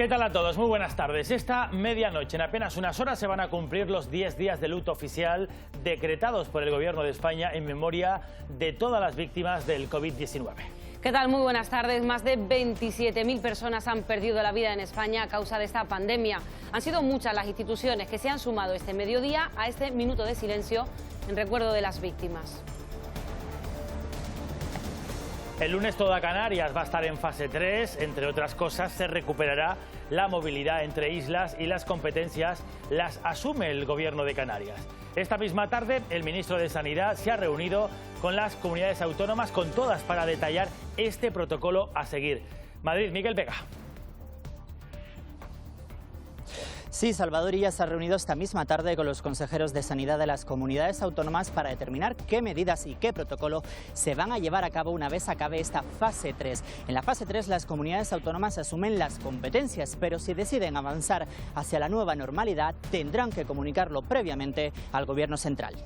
¿Qué tal a todos? Muy buenas tardes. Esta medianoche, en apenas unas horas, se van a cumplir los 10 días de luto oficial decretados por el Gobierno de España en memoria de todas las víctimas del COVID-19. ¿Qué tal? Muy buenas tardes. Más de 27.000 personas han perdido la vida en España a causa de esta pandemia. Han sido muchas las instituciones que se han sumado este mediodía a este minuto de silencio en recuerdo de las víctimas. El lunes toda Canarias va a estar en fase 3. Entre otras cosas, se recuperará la movilidad entre islas y las competencias las asume el Gobierno de Canarias. Esta misma tarde, el ministro de Sanidad se ha reunido con las comunidades autónomas, con todas, para detallar este protocolo a seguir. Madrid, Miguel Vega. Sí, Salvador Illa se ha reunido esta misma tarde con los consejeros de Sanidad de las comunidades autónomas para determinar qué medidas y qué protocolo se van a llevar a cabo una vez acabe esta fase 3. En la fase 3 las comunidades autónomas asumen las competencias, pero si deciden avanzar hacia la nueva normalidad tendrán que comunicarlo previamente al Gobierno central.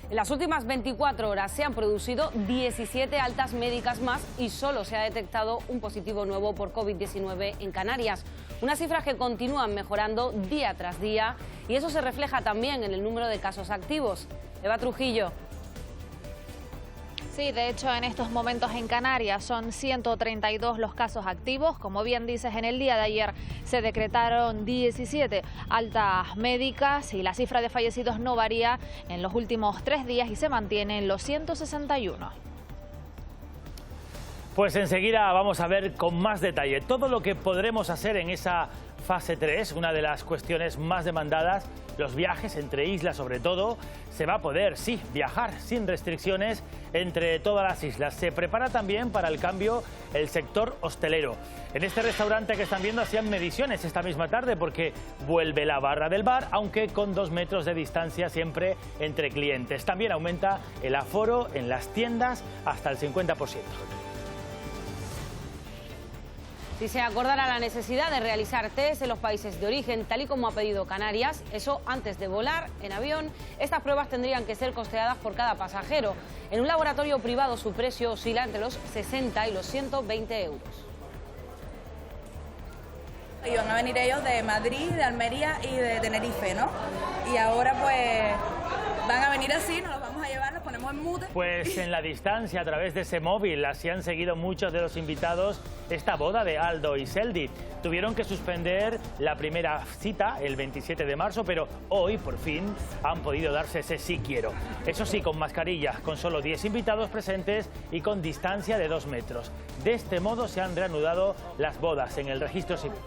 En las últimas 24 horas se han producido 17 altas médicas más y solo se ha detectado un positivo nuevo por COVID-19 en Canarias. Unas cifras que continúan mejorando día tras día y eso se refleja también en el número de casos activos. Eva Trujillo. Sí, de hecho en estos momentos en Canarias son 132 los casos activos. Como bien dices, en el día de ayer se decretaron 17 altas médicas y la cifra de fallecidos no varía en los últimos 3 días y se mantiene en los 161. Pues enseguida vamos a ver con más detalle todo lo que podremos hacer en esa fase 3, una de las cuestiones más demandadas, los viajes entre islas sobre todo. Se va a poder, sí, viajar sin restricciones entre todas las islas. Se prepara también para el cambio el sector hostelero. En este restaurante que están viendo hacían mediciones esta misma tarde porque vuelve la barra del bar, aunque con 2 metros de distancia siempre entre clientes. También aumenta el aforo en las tiendas hasta el 50%. Si se acordara la necesidad de realizar test en los países de origen, tal y como ha pedido Canarias, eso antes de volar en avión, estas pruebas tendrían que ser costeadas por cada pasajero. En un laboratorio privado su precio oscila entre los 60 y los 120 euros. Y van a venir ellos de Madrid, de Almería y de Tenerife, ¿no? Y ahora pues van a venir así, nos los vamos a llevar, los ponemos en mute. Pues en la distancia, a través de ese móvil, así han seguido muchos de los invitados esta boda de Aldo y Seldi. Tuvieron que suspender la primera cita el 27 de marzo, pero hoy por fin han podido darse ese sí quiero. Eso sí, con mascarilla, con solo 10 invitados presentes y con distancia de 2 metros. De este modo se han reanudado las bodas en el registro civil.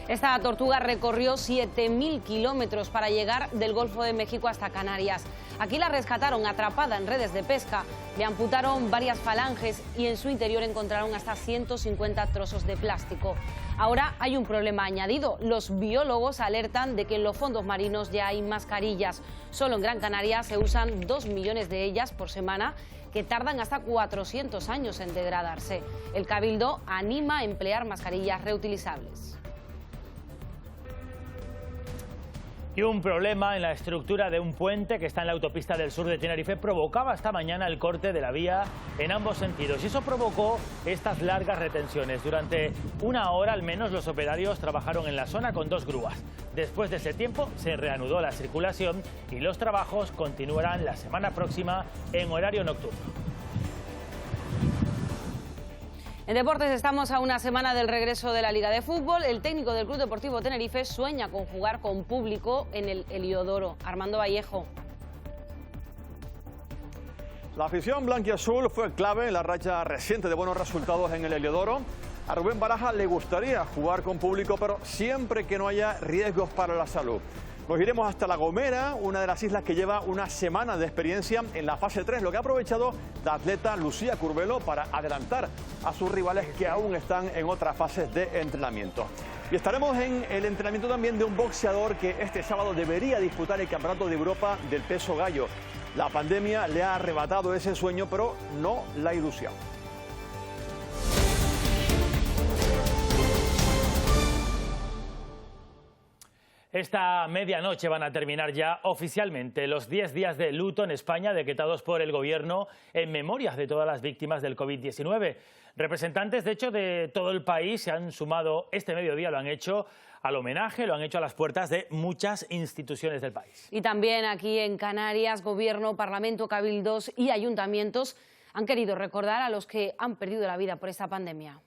Esta tortuga recorrió 7.000 kilómetros para llegar del Golfo de México hasta Canarias. Aquí la rescataron atrapada en redes de pesca, le amputaron varias falanges y en su interior encontraron hasta 150 trozos de plástico. Ahora hay un problema añadido. Los biólogos alertan de que en los fondos marinos ya hay mascarillas. Solo en Gran Canaria se usan 2 millones de ellas por semana, que tardan hasta 400 años en degradarse. El Cabildo anima a emplear mascarillas reutilizables. Y un problema en la estructura de un puente que está en la autopista del sur de Tenerife provocaba esta mañana el corte de la vía en ambos sentidos. Y eso provocó estas largas retenciones. Durante 1 hora al menos los operarios trabajaron en la zona con 2 grúas. Después de ese tiempo se reanudó la circulación y los trabajos continuarán la semana próxima en horario nocturno. En deportes estamos a una semana del regreso de la Liga de Fútbol. El técnico del Club Deportivo Tenerife sueña con jugar con público en el Heliodoro. Armando Vallejo. La afición blanquiazul fue clave en la racha reciente de buenos resultados en el Heliodoro. A Rubén Baraja le gustaría jugar con público, pero siempre que no haya riesgos para la salud. Nos iremos hasta La Gomera, una de las islas que lleva una semana de experiencia en la fase 3, lo que ha aprovechado la atleta Lucía Curbelo para adelantar a sus rivales que aún están en otras fases de entrenamiento. Y estaremos en el entrenamiento también de un boxeador que este sábado debería disputar el Campeonato de Europa del peso gallo. La pandemia le ha arrebatado ese sueño, pero no la ilusión. Esta medianoche van a terminar ya oficialmente los 10 días de luto en España decretados por el Gobierno en memoria de todas las víctimas del COVID-19. Representantes, de hecho, de todo el país se han sumado este mediodía, lo han hecho al homenaje, lo han hecho a las puertas de muchas instituciones del país. Y también aquí en Canarias, Gobierno, Parlamento, cabildos y ayuntamientos han querido recordar a los que han perdido la vida por esta pandemia.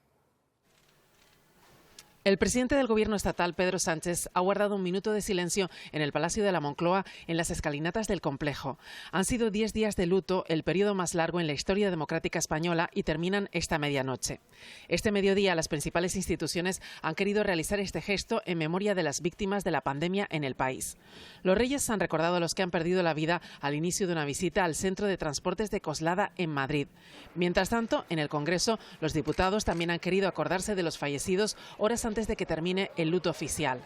El presidente del Gobierno estatal, Pedro Sánchez, ha guardado un minuto de silencio en el Palacio de la Moncloa, en las escalinatas del complejo. Han sido 10 días de luto, el periodo más largo en la historia democrática española, y terminan esta medianoche. Este mediodía, las principales instituciones han querido realizar este gesto en memoria de las víctimas de la pandemia en el país. Los Reyes han recordado a los que han perdido la vida al inicio de una visita al Centro de Transportes de Coslada, en Madrid. Mientras tanto, en el Congreso, los diputados también han querido acordarse de los fallecidos horas antes de que termine el luto oficial.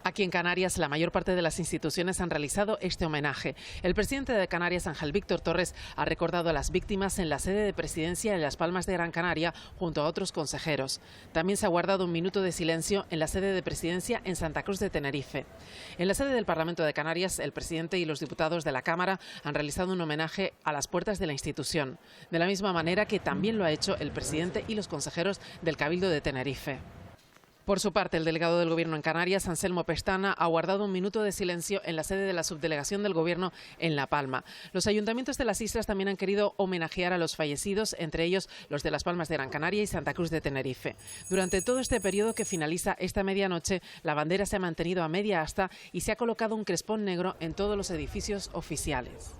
Aquí en Canarias, la mayor parte de las instituciones han realizado este homenaje. El presidente de Canarias, Ángel Víctor Torres, ha recordado a las víctimas en la sede de Presidencia en Las Palmas de Gran Canaria, junto a otros consejeros. También se ha guardado un minuto de silencio en la sede de Presidencia en Santa Cruz de Tenerife. En la sede del Parlamento de Canarias, el presidente y los diputados de la Cámara han realizado un homenaje a las puertas de la institución, de la misma manera que también lo ha hecho el presidente y los consejeros del Cabildo de Tenerife. Por su parte, el delegado del Gobierno en Canarias, Anselmo Pestana, ha guardado un minuto de silencio en la sede de la subdelegación del Gobierno en La Palma. Los ayuntamientos de las islas también han querido homenajear a los fallecidos, entre ellos los de Las Palmas de Gran Canaria y Santa Cruz de Tenerife. Durante todo este periodo que finaliza esta medianoche, la bandera se ha mantenido a media asta y se ha colocado un crespón negro en todos los edificios oficiales.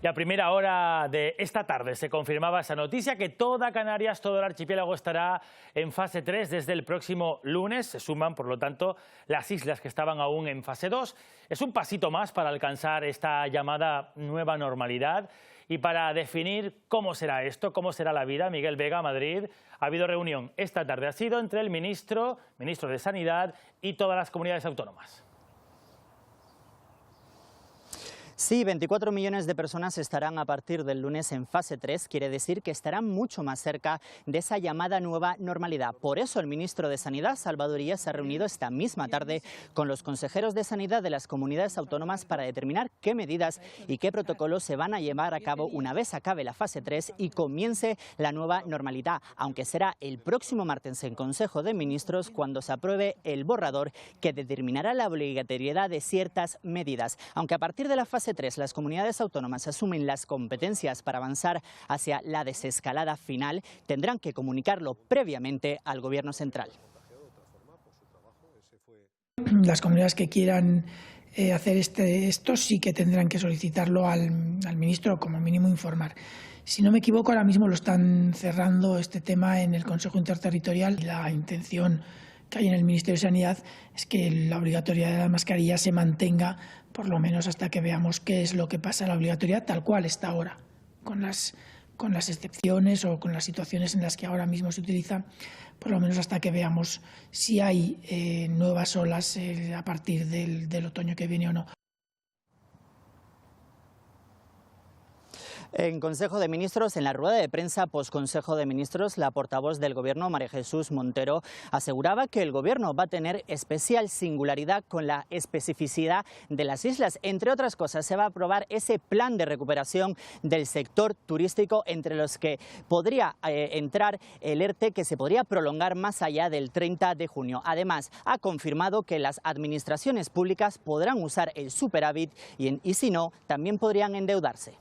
Y a primera hora de esta tarde se confirmaba esa noticia, que toda Canarias, todo el archipiélago estará en fase 3 desde el próximo lunes. Se suman, por lo tanto, las islas que estaban aún en fase 2. Es un pasito más para alcanzar esta llamada nueva normalidad. Y para definir cómo será esto, cómo será la vida, Miguel Vega, Madrid, ha habido reunión esta tarde. Ha sido entre el ministro de Sanidad y todas las comunidades autónomas. Sí, 24 millones de personas estarán a partir del lunes en fase 3, quiere decir que estarán mucho más cerca de esa llamada nueva normalidad. Por eso el ministro de Sanidad, Salvador Illa, se ha reunido esta misma tarde con los consejeros de Sanidad de las comunidades autónomas para determinar qué medidas y qué protocolos se van a llevar a cabo una vez acabe la fase 3 y comience la nueva normalidad, aunque será el próximo martes en Consejo de Ministros cuando se apruebe el borrador que determinará la obligatoriedad de ciertas medidas. Aunque a partir de la fase 3 las comunidades autónomas asumen las competencias para avanzar hacia la desescalada final, tendrán que comunicarlo previamente al Gobierno central. Las comunidades que quieran hacer esto sí que tendrán que solicitarlo al ministro, o como mínimo informar. Si no me equivoco, ahora mismo lo están cerrando este tema en el Consejo Interterritorial. La intención que hay en el Ministerio de Sanidad es que la obligatoriedad de la mascarilla se mantenga por lo menos hasta que veamos qué es lo que pasa en la obligatoriedad tal cual está ahora, con las excepciones o con las situaciones en las que ahora mismo se utiliza, por lo menos hasta que veamos si hay nuevas olas a partir del otoño que viene o no. En Consejo de Ministros, en la rueda de prensa post-Consejo de Ministros, la portavoz del Gobierno, María Jesús Montero, aseguraba que el Gobierno va a tener especial singularidad con la especificidad de las islas. Entre otras cosas, se va a aprobar ese plan de recuperación del sector turístico, entre los que podría entrar el ERTE, que se podría prolongar más allá del 30 de junio. Además, ha confirmado que las administraciones públicas podrán usar el superávit y si no, también podrían endeudarse.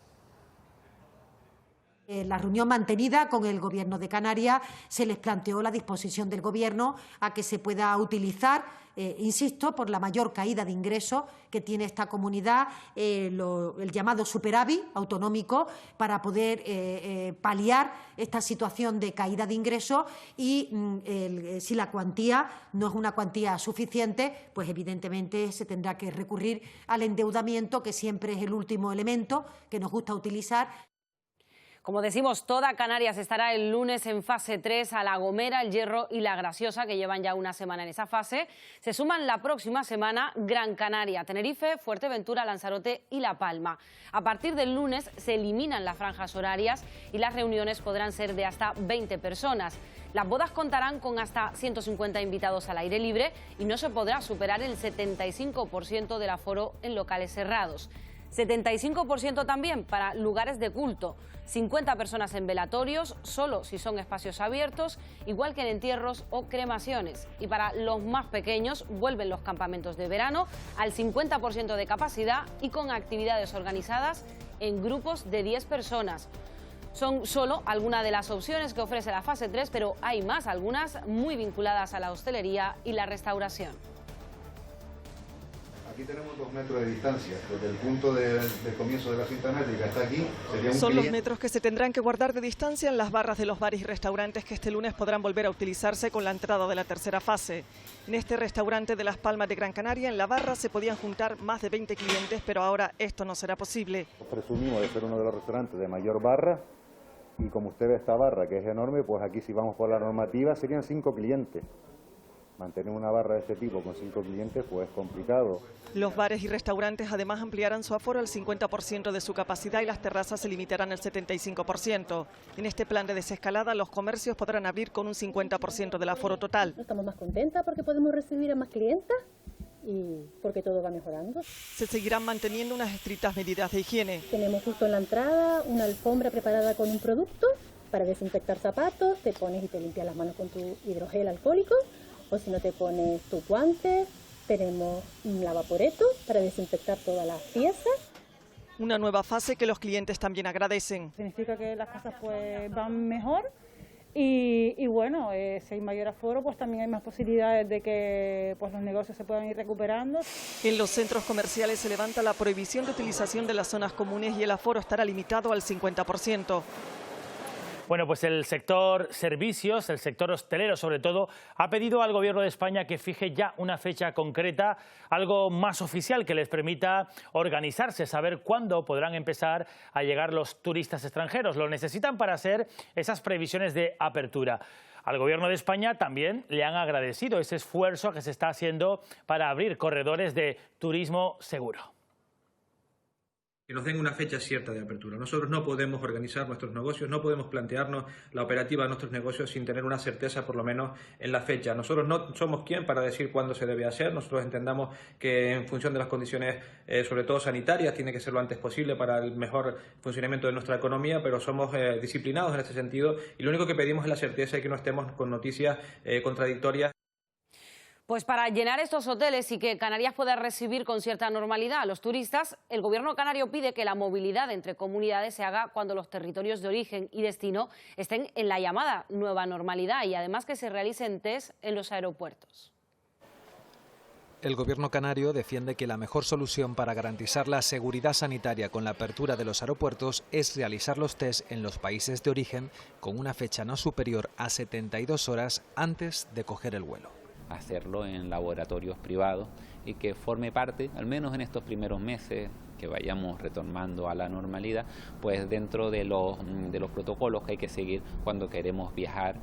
En la reunión mantenida con el Gobierno de Canarias se les planteó la disposición del Gobierno a que se pueda utilizar, insisto, por la mayor caída de ingresos que tiene esta comunidad, el llamado superávit autonómico, para poder paliar esta situación de caída de ingresos y si la cuantía no es una cuantía suficiente, pues evidentemente se tendrá que recurrir al endeudamiento, que siempre es el último elemento que nos gusta utilizar. Como decimos, toda Canarias estará el lunes en fase 3 a La Gomera, El Hierro y La Graciosa, que llevan ya una semana en esa fase. Se suman la próxima semana Gran Canaria, Tenerife, Fuerteventura, Lanzarote y La Palma. A partir del lunes se eliminan las franjas horarias y las reuniones podrán ser de hasta 20 personas. Las bodas contarán con hasta 150 invitados al aire libre y no se podrá superar el 75% del aforo en locales cerrados. 75% también para lugares de culto, 50 personas en velatorios, solo si son espacios abiertos, igual que en entierros o cremaciones. Y para los más pequeños vuelven los campamentos de verano al 50% de capacidad y con actividades organizadas en grupos de 10 personas. Son solo algunas de las opciones que ofrece la fase 3, pero hay más, algunas muy vinculadas a la hostelería y la restauración. Aquí tenemos 2 metros de distancia, desde el punto del comienzo de la cinta métrica hasta aquí sería un Son los metros que se tendrán que guardar de distancia en las barras de los bares y restaurantes que este lunes podrán volver a utilizarse con la entrada de la tercera fase. En este restaurante de Las Palmas de Gran Canaria, en la barra se podían juntar más de 20 clientes, pero ahora esto no será posible. Presumimos de ser uno de los restaurantes de mayor barra y como usted ve esta barra que es enorme, pues aquí si vamos por la normativa serían 5 clientes. Mantener una barra de este tipo con 5 clientes pues es complicado. Los bares y restaurantes además ampliarán su aforo al 50% de su capacidad y las terrazas se limitarán al 75%. En este plan de desescalada los comercios podrán abrir con un 50% del aforo total. Estamos más contentas porque podemos recibir a más clientes y porque todo va mejorando. Se seguirán manteniendo unas estrictas medidas de higiene. Tenemos justo en la entrada una alfombra preparada con un producto para desinfectar zapatos, te pones y te limpias las manos con tu hidrogel alcohólico. O si no te pones tus guantes, tenemos un lavaporeto para desinfectar todas las piezas. Una nueva fase que los clientes también agradecen. Significa que las cosas pues van mejor y bueno, si hay mayor aforo pues también hay más posibilidades de que pues los negocios se puedan ir recuperando. En los centros comerciales se levanta la prohibición de utilización de las zonas comunes y el aforo estará limitado al 50%. Bueno, pues el sector servicios, el sector hostelero sobre todo, ha pedido al Gobierno de España que fije ya una fecha concreta, algo más oficial que les permita organizarse, saber cuándo podrán empezar a llegar los turistas extranjeros. Lo necesitan para hacer esas previsiones de apertura. Al Gobierno de España también le han agradecido ese esfuerzo que se está haciendo para abrir corredores de turismo seguro. Que nos den una fecha cierta de apertura. Nosotros no podemos organizar nuestros negocios, no podemos plantearnos la operativa de nuestros negocios sin tener una certeza por lo menos en la fecha. Nosotros no somos quien para decir cuándo se debe hacer, nosotros entendamos que en función de las condiciones, sobre todo sanitarias, tiene que ser lo antes posible para el mejor funcionamiento de nuestra economía, pero somos disciplinados en este sentido y lo único que pedimos es la certeza de que no estemos con noticias contradictorias. Pues para llenar estos hoteles y que Canarias pueda recibir con cierta normalidad a los turistas, el Gobierno canario pide que la movilidad entre comunidades se haga cuando los territorios de origen y destino estén en la llamada nueva normalidad y además que se realicen test en los aeropuertos. El Gobierno canario defiende que la mejor solución para garantizar la seguridad sanitaria con la apertura de los aeropuertos es realizar los test en los países de origen con una fecha no superior a 72 horas antes de coger el vuelo. Hacerlo en laboratorios privados y que forme parte, al menos en estos primeros meses, que vayamos retornando a la normalidad, pues dentro de los protocolos que hay que seguir cuando queremos viajar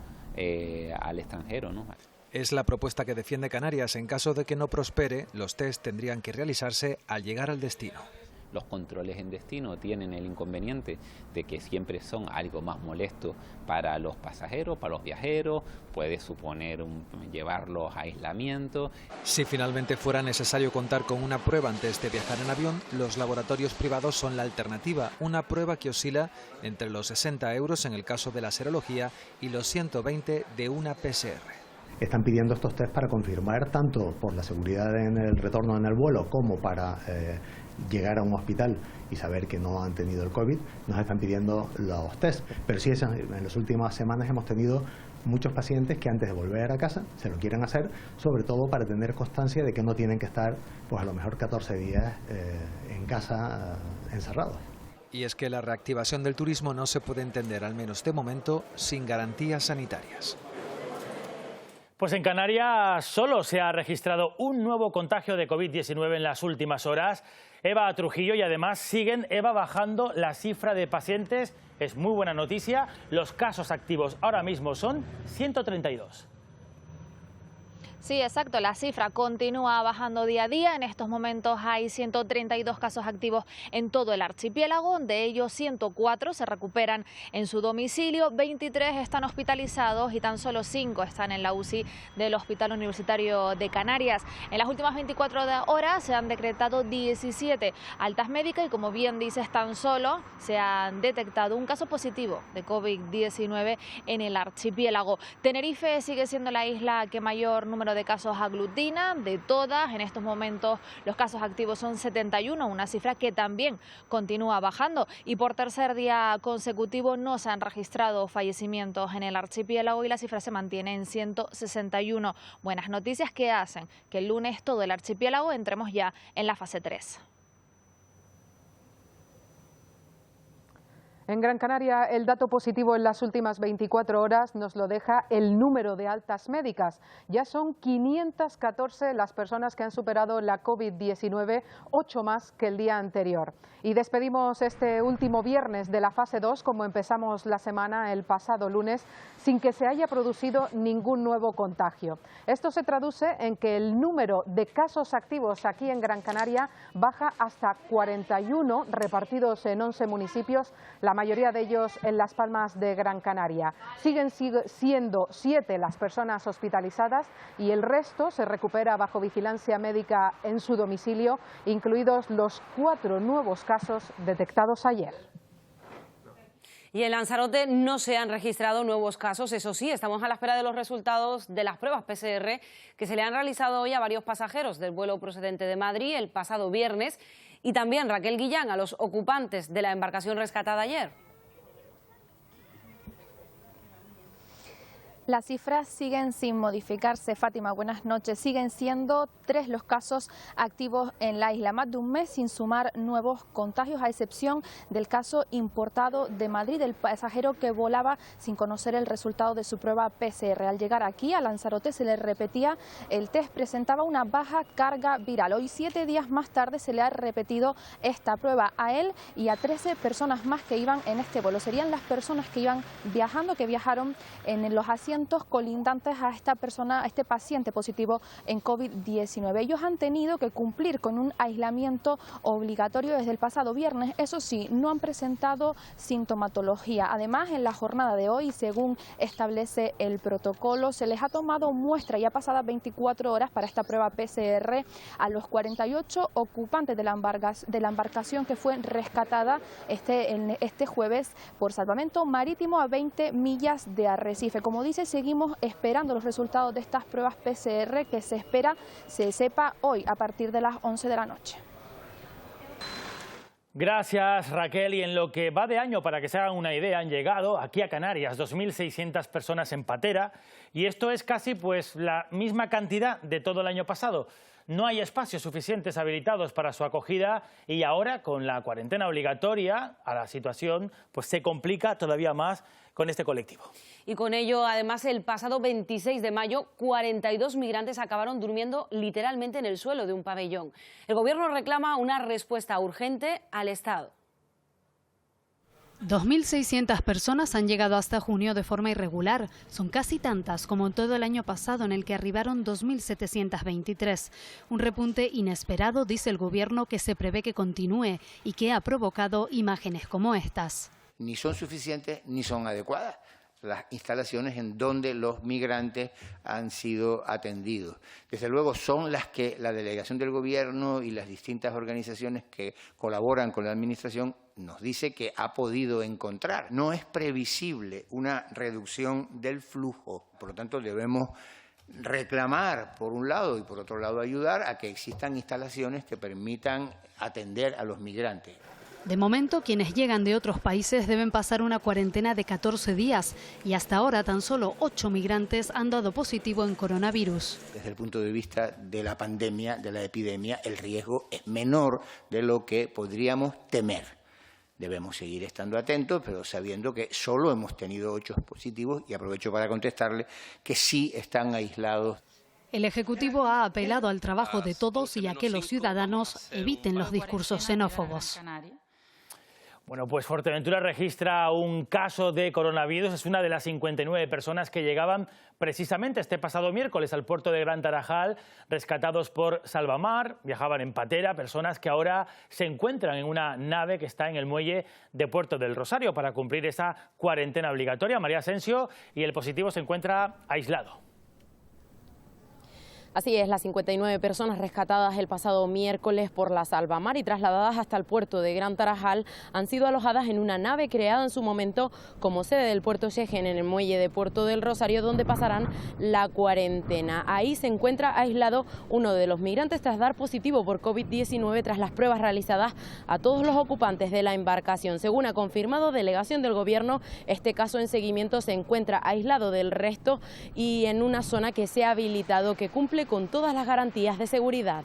al extranjero, ¿no? Es la propuesta que defiende Canarias. En caso de que no prospere, los test tendrían que realizarse al llegar al destino. Los controles en destino tienen el inconveniente de que siempre son algo más molesto para los pasajeros, para los viajeros, puede suponer llevarlos a aislamiento. Si finalmente fuera necesario contar con una prueba antes de viajar en avión, los laboratorios privados son la alternativa, una prueba que oscila entre los 60 euros en el caso de la serología y los 120 de una PCR. Están pidiendo estos test para confirmar tanto por la seguridad en el retorno en el vuelo como para llegar a un hospital y saber que no han tenido el COVID. Nos están pidiendo los test, pero sí en las últimas semanas hemos tenido muchos pacientes que antes de volver a casa se lo quieren hacer, sobre todo para tener constancia de que no tienen que estar pues a lo mejor 14 días en casa encerrados. Y es que la reactivación del turismo no se puede entender, al menos de momento, sin garantías sanitarias. Pues en Canarias solo se ha registrado un nuevo contagio de COVID-19 en las últimas horas. Eva Trujillo, y además siguen, Eva, bajando la cifra de pacientes es muy buena noticia. Los casos activos ahora mismo son 132. Sí, exacto. La cifra continúa bajando día a día. En estos momentos hay 132 casos activos en todo el archipiélago. De ellos, 104 se recuperan en su domicilio, 23 están hospitalizados y tan solo 5 están en la UCI del Hospital Universitario de Canarias. En las últimas 24 horas se han decretado 17 altas médicas y, como bien dices, tan solo se han detectado un caso positivo de COVID-19 en el archipiélago. Tenerife sigue siendo la isla que mayor número de casos aglutina de todas. En estos momentos los casos activos son 71, una cifra que también continúa bajando, y por tercer día consecutivo no se han registrado fallecimientos en el archipiélago y la cifra se mantiene en 161. Buenas noticias que hacen que el lunes todo el archipiélago entremos ya en la fase 3. En Gran Canaria, el dato positivo en las últimas 24 horas nos lo deja el número de altas médicas. Ya son 514 las personas que han superado la COVID-19, 8 más que el día anterior. Y despedimos este último viernes de la fase 2, como empezamos la semana el pasado lunes, sin que se haya producido ningún nuevo contagio. Esto se traduce en que el número de casos activos aquí en Gran Canaria baja hasta 41, repartidos en 11 municipios, la mayoría de ellos en Las Palmas de Gran Canaria. Siguen siendo 7 las personas hospitalizadas y el resto se recupera bajo vigilancia médica en su domicilio, incluidos los 4 nuevos casos detectados ayer. Y en Lanzarote no se han registrado nuevos casos, eso sí, estamos a la espera de los resultados de las pruebas PCR que se le han realizado hoy a varios pasajeros del vuelo procedente de Madrid el pasado viernes, y también, Raquel Guillán, a los ocupantes de la embarcación rescatada ayer. Las cifras siguen sin modificarse, Fátima, buenas noches. Siguen siendo 3 los casos activos en la isla, más de un mes sin sumar nuevos contagios, a excepción del caso importado de Madrid, del pasajero que volaba sin conocer el resultado de su prueba PCR. Al llegar aquí a Lanzarote se le repetía el test, presentaba una baja carga viral. Hoy, 7 días más tarde, se le ha repetido esta prueba a él y a 13 personas más que iban en este vuelo. Serían las personas que iban viajando, que viajaron en los asientos colindantes a esta persona, a este paciente positivo en COVID-19. Ellos han tenido que cumplir con un aislamiento obligatorio desde el pasado viernes. Eso sí, no han presentado sintomatología. Además, en la jornada de hoy, según establece el protocolo, se les ha tomado muestra ya pasadas 24 horas para esta prueba PCR a los 48 ocupantes de la embarcación que fue rescatada este jueves por salvamento marítimo a 20 millas de Arrecife. Como dice, seguimos esperando los resultados de estas pruebas PCR que se espera se sepa hoy a partir de las 11 de la noche. Gracias, Raquel. Y en lo que va de año, para que se hagan una idea, han llegado aquí a Canarias 2.600 personas en patera, y esto es casi pues la misma cantidad de todo el año pasado. No hay espacios suficientes habilitados para su acogida y ahora, con la cuarentena obligatoria, a la situación pues se complica todavía más con este colectivo. Y con ello, además, el pasado 26 de mayo, 42 migrantes acabaron durmiendo literalmente en el suelo de un pabellón. El Gobierno reclama una respuesta urgente al Estado. 2.600 personas han llegado hasta junio de forma irregular. Son casi tantas como todo el año pasado, en el que arribaron 2.723. Un repunte inesperado, dice el Gobierno, que se prevé que continúe y que ha provocado imágenes como estas. Ni son suficientes ni son adecuadas las instalaciones en donde los migrantes han sido atendidos. Desde luego son las que la delegación del Gobierno y las distintas organizaciones que colaboran con la Administración nos dice que ha podido encontrar. No es previsible una reducción del flujo, por lo tanto debemos reclamar por un lado y por otro lado ayudar a que existan instalaciones que permitan atender a los migrantes. De momento, quienes llegan de otros países deben pasar una cuarentena de 14 días y hasta ahora tan solo 8 migrantes han dado positivo en coronavirus. Desde el punto de vista de la pandemia, de la epidemia, el riesgo es menor de lo que podríamos temer. Debemos seguir estando atentos, pero sabiendo que solo hemos tenido 8 positivos, y aprovecho para contestarle que sí están aislados. El Ejecutivo ha apelado al trabajo de todos y a que los ciudadanos eviten los discursos xenófobos. Bueno, pues Fuerteventura registra un caso de coronavirus. Es una de las 59 personas que llegaban precisamente este pasado miércoles al puerto de Gran Tarajal, rescatados por Salvamar. Viajaban en patera, personas que ahora se encuentran en una nave que está en el muelle de Puerto del Rosario para cumplir esa cuarentena obligatoria. María Asensio, y el positivo se encuentra aislado. Así es, las 59 personas rescatadas el pasado miércoles por la Salvamar y trasladadas hasta el puerto de Gran Tarajal han sido alojadas en una nave creada en su momento como sede del puerto Xegen en el muelle de Puerto del Rosario, donde pasarán la cuarentena. Ahí se encuentra aislado uno de los migrantes tras dar positivo por COVID-19 tras las pruebas realizadas a todos los ocupantes de la embarcación. Según ha confirmado delegación del Gobierno, este caso en seguimiento se encuentra aislado del resto y en una zona que se ha habilitado que cumple con todas las garantías de seguridad.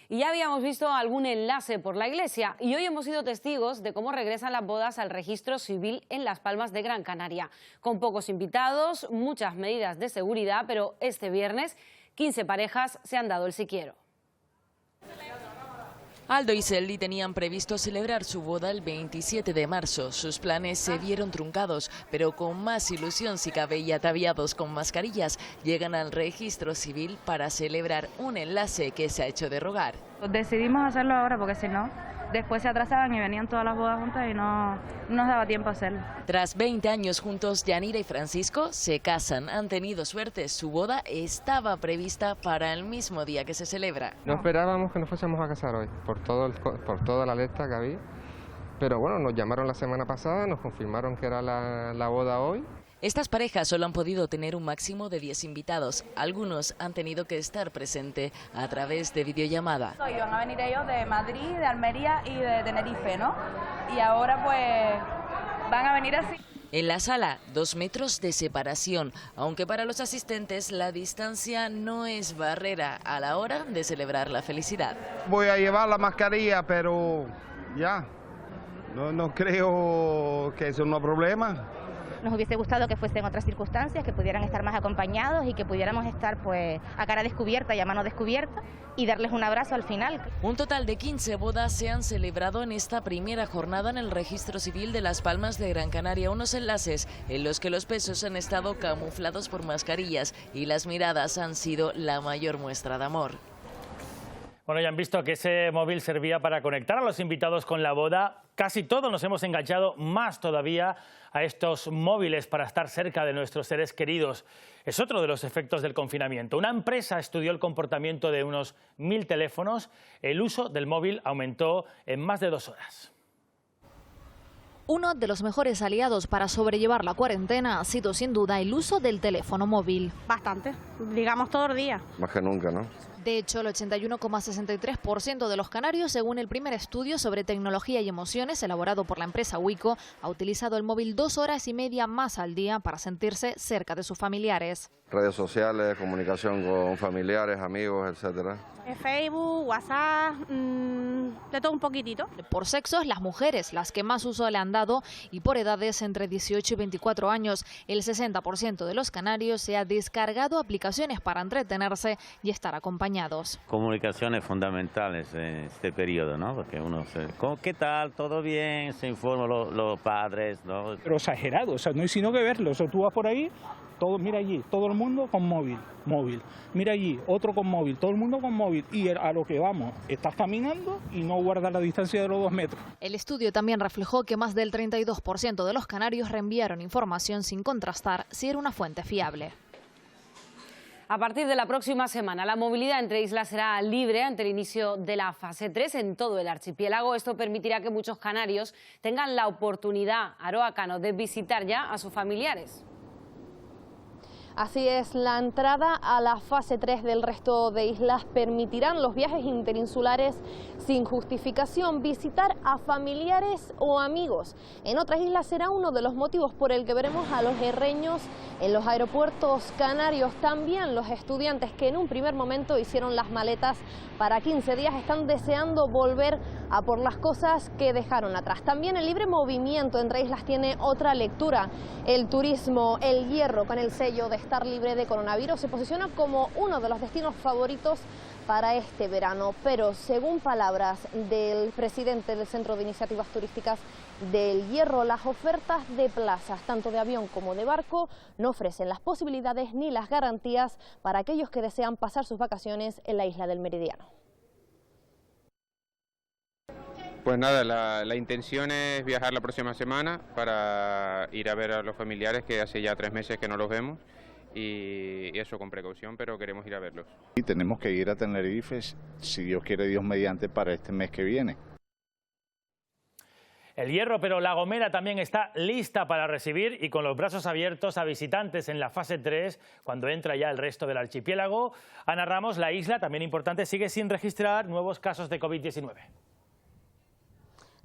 Y ya habíamos visto algún enlace por la iglesia y hoy hemos sido testigos de cómo regresan las bodas al registro civil en Las Palmas de Gran Canaria. Con pocos invitados, muchas medidas de seguridad, pero este viernes 15 parejas se han dado el si quiero. Aldo y Selly tenían previsto celebrar su boda el 27 de marzo. Sus planes se vieron truncados, pero con más ilusión si cabe y ataviados con mascarillas, llegan al registro civil para celebrar un enlace que se ha hecho de rogar. Decidimos hacerlo ahora porque si no, después se atrasaban y venían todas las bodas juntas y no nos daba tiempo a hacerlo. Tras 20 años juntos, Yanira y Francisco se casan. Han tenido suerte. Su boda estaba prevista para el mismo día que se celebra. No esperábamos que nos fuésemos a casar hoy, por toda la alerta que había. Pero bueno, nos llamaron la semana pasada, nos confirmaron que era la boda hoy. Estas parejas solo han podido tener un máximo de 10 invitados. Algunos han tenido que estar presentes a través de videollamada. Y van a venir ellos de Madrid, de Almería y de Tenerife, ¿no? Y ahora pues van a venir así. En la sala, 2 metros de separación, aunque para los asistentes la distancia no es barrera a la hora de celebrar la felicidad. Voy a llevar la mascarilla, pero ya, no creo que eso no es problema. Nos hubiese gustado que fuesen otras circunstancias, que pudieran estar más acompañados y que pudiéramos estar pues a cara descubierta y a mano descubierta y darles un abrazo al final. Un total de 15 bodas se han celebrado en esta primera jornada en el Registro Civil de Las Palmas de Gran Canaria. Unos enlaces en los que los pesos han estado camuflados por mascarillas y las miradas han sido la mayor muestra de amor. Bueno, ya han visto que ese móvil servía para conectar a los invitados con la boda. Casi todos nos hemos enganchado más todavía a estos móviles para estar cerca de nuestros seres queridos. Es otro de los efectos del confinamiento. Una empresa estudió el comportamiento de unos 1000 teléfonos. El uso del móvil aumentó en más de 2 horas. Uno de los mejores aliados para sobrellevar la cuarentena ha sido sin duda el uso del teléfono móvil. Bastante, digamos todos los días. Más que nunca, ¿no? De hecho, el 81,63% de los canarios, según el primer estudio sobre tecnología y emociones elaborado por la empresa Wico, ha utilizado el móvil 2 horas y media más al día para sentirse cerca de sus familiares. Redes sociales, comunicación con familiares, amigos, etcétera. Facebook, WhatsApp, de todo un poquitito. Por sexos, las mujeres, las que más uso le han dado, y por edades entre 18 y 24 años, el 60% de los canarios se ha descargado aplicaciones para entretenerse y estar acompañados. Comunicaciones fundamentales en este periodo, ¿no? Porque uno ¿qué tal? ¿Todo bien? Se informan los padres, ¿no? Pero exagerado, o sea, no hay sino que verlo. O sea, tú vas por ahí, mira allí, todo el mundo con móvil. Mira allí, otro con móvil, todo el mundo con móvil. Y a lo que vamos, estás caminando y no guardas la distancia de los 2 metros. El estudio también reflejó que más del 32% de los canarios reenviaron información sin contrastar si era una fuente fiable. A partir de la próxima semana, la movilidad entre islas será libre ante el inicio de la fase 3 en todo el archipiélago. Esto permitirá que muchos canarios tengan la oportunidad, Aroa Cano, de visitar ya a sus familiares. Así es, la entrada a la fase 3 del resto de islas permitirán los viajes interinsulares sin justificación, visitar a familiares o amigos. En otras islas será uno de los motivos por el que veremos a los herreños en los aeropuertos canarios. También los estudiantes que en un primer momento hicieron las maletas para 15 días están deseando volver a por las cosas que dejaron atrás. También el libre movimiento entre islas tiene otra lectura. El turismo, El Hierro, con el sello de estar libre de coronavirus, se posiciona como uno de los destinos favoritos para este verano, pero según palabras del presidente del Centro de Iniciativas Turísticas del Hierro, las ofertas de plazas, tanto de avión como de barco, no ofrecen las posibilidades ni las garantías para aquellos que desean pasar sus vacaciones en la isla del Meridiano. Pues nada, la intención es viajar la próxima semana para ir a ver a los familiares que hace ya 3 meses que no los vemos. Y eso con precaución, pero queremos ir a verlos. Y tenemos que ir a Tenerife, si Dios quiere, Dios mediante, para este mes que viene. El Hierro, pero La Gomera también está lista para recibir y con los brazos abiertos a visitantes en la fase 3, cuando entra ya el resto del archipiélago. Ana Ramos, la isla, también importante, sigue sin registrar nuevos casos de COVID-19.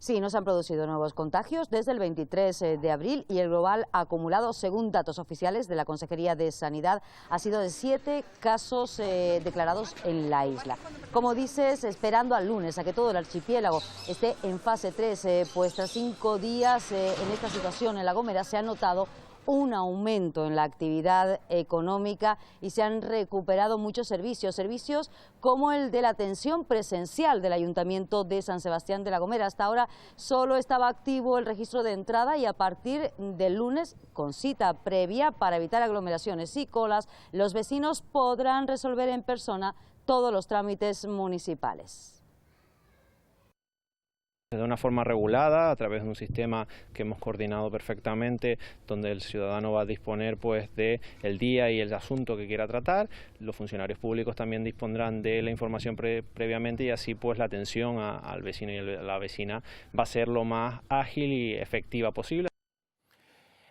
Sí, no se han producido nuevos contagios desde el 23 de abril y el global acumulado, según datos oficiales de la Consejería de Sanidad, ha sido de 7 casos declarados en la isla. Como dices, esperando al lunes a que todo el archipiélago esté en fase 3, pues tras 5 días en esta situación en La Gomera se ha notado un aumento en la actividad económica y se han recuperado muchos servicios como el de la atención presencial del Ayuntamiento de San Sebastián de La Gomera. Hasta ahora solo estaba activo el registro de entrada y a partir del lunes, con cita previa para evitar aglomeraciones y colas, los vecinos podrán resolver en persona todos los trámites municipales. De una forma regulada, a través de un sistema que hemos coordinado perfectamente, donde el ciudadano va a disponer pues de el día y el asunto que quiera tratar. Los funcionarios públicos también dispondrán de la información previamente y así pues la atención al vecino y a la vecina va a ser lo más ágil y efectiva posible.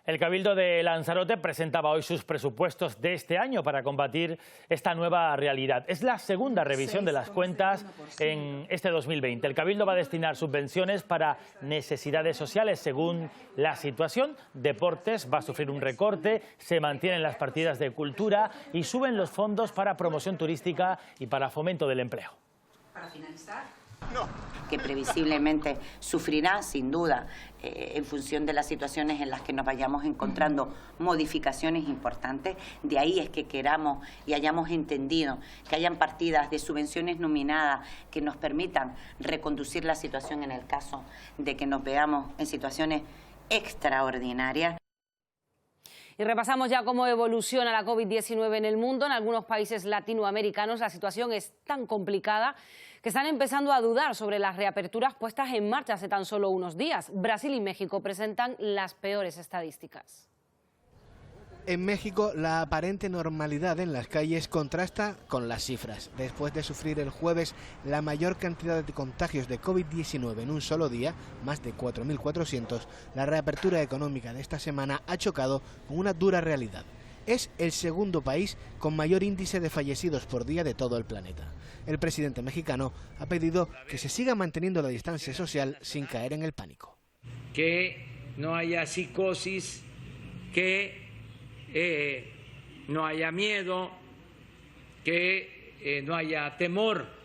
El Cabildo de Lanzarote presentaba hoy sus presupuestos de este año para combatir esta nueva realidad. Es la segunda revisión de las cuentas en este 2020. El Cabildo va a destinar subvenciones para necesidades sociales según la situación. Deportes va a sufrir un recorte, se mantienen las partidas de cultura y suben los fondos para promoción turística y para fomento del empleo. Para finalizar, que previsiblemente sufrirá, sin duda, en función de las situaciones en las que nos vayamos encontrando, modificaciones importantes. De ahí es que queramos y hayamos entendido que hayan partidas de subvenciones nominadas que nos permitan reconducir la situación en el caso de que nos veamos en situaciones extraordinarias. Y repasamos ya cómo evoluciona la COVID-19 en el mundo. En algunos países latinoamericanos la situación es tan complicada que están empezando a dudar sobre las reaperturas puestas en marcha hace tan solo unos días. Brasil y México presentan las peores estadísticas. En México, la aparente normalidad en las calles contrasta con las cifras. Después de sufrir el jueves la mayor cantidad de contagios de COVID-19 en un solo día, más de 4.400, la reapertura económica de esta semana ha chocado con una dura realidad. Es el segundo país con mayor índice de fallecidos por día de todo el planeta. El presidente mexicano ha pedido que se siga manteniendo la distancia social sin caer en el pánico. Que no haya psicosis, que no haya miedo, que no haya temor.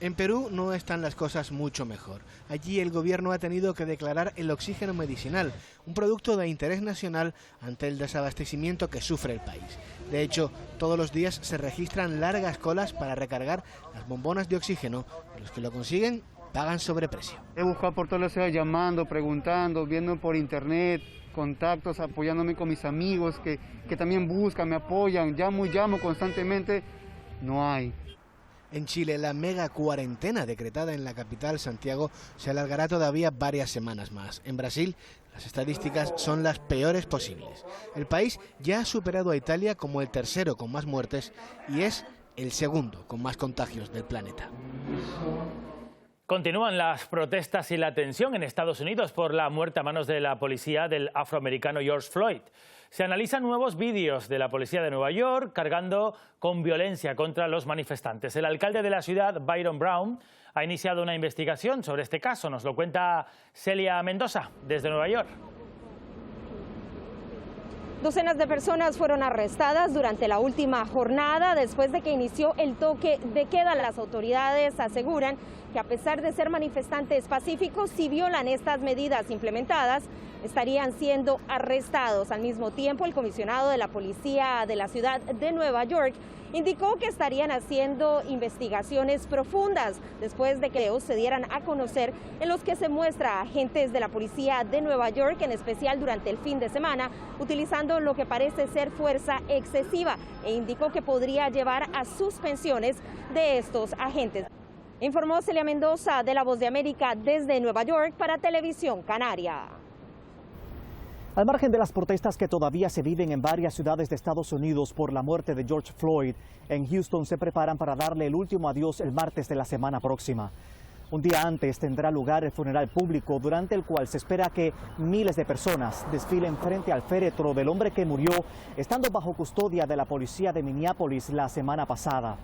En Perú no están las cosas mucho mejor. Allí el gobierno ha tenido que declarar el oxígeno medicinal, un producto de interés nacional ante el desabastecimiento que sufre el país. De hecho, todos los días se registran largas colas para recargar las bombonas de oxígeno. Los que lo consiguen pagan sobreprecio. He buscado por toda la ciudad llamando, preguntando, viendo por internet, contactos, apoyándome con mis amigos que también buscan, me apoyan, llamo constantemente, no hay. En Chile, la mega cuarentena decretada en la capital, Santiago, se alargará todavía varias semanas más. En Brasil, las estadísticas son las peores posibles. El país ya ha superado a Italia como el tercero con más muertes y es el segundo con más contagios del planeta. Continúan las protestas y la tensión en Estados Unidos por la muerte a manos de la policía del afroamericano George Floyd. Se analizan nuevos vídeos de la policía de Nueva York cargando con violencia contra los manifestantes. El alcalde de la ciudad, Byron Brown, ha iniciado una investigación sobre este caso. Nos lo cuenta Celia Mendoza desde Nueva York. Docenas de personas fueron arrestadas durante la última jornada después de que inició el toque de queda. Las autoridades aseguran que a pesar de ser manifestantes pacíficos, si violan estas medidas implementadas, estarían siendo arrestados. Al mismo tiempo, el comisionado de la policía de la ciudad de Nueva York indicó que estarían haciendo investigaciones profundas después de que se dieran a conocer, en los que se muestra a agentes de la policía de Nueva York, en especial durante el fin de semana, utilizando lo que parece ser fuerza excesiva, e indicó que podría llevar a suspensiones de estos agentes. Informó Celia Mendoza de La Voz de América desde Nueva York para Televisión Canaria. Al margen de las protestas que todavía se viven en varias ciudades de Estados Unidos por la muerte de George Floyd, en Houston se preparan para darle el último adiós el martes de la semana próxima. Un día antes tendrá lugar el funeral público, durante el cual se espera que miles de personas desfilen frente al féretro del hombre que murió estando bajo custodia de la policía de Minneapolis la semana pasada.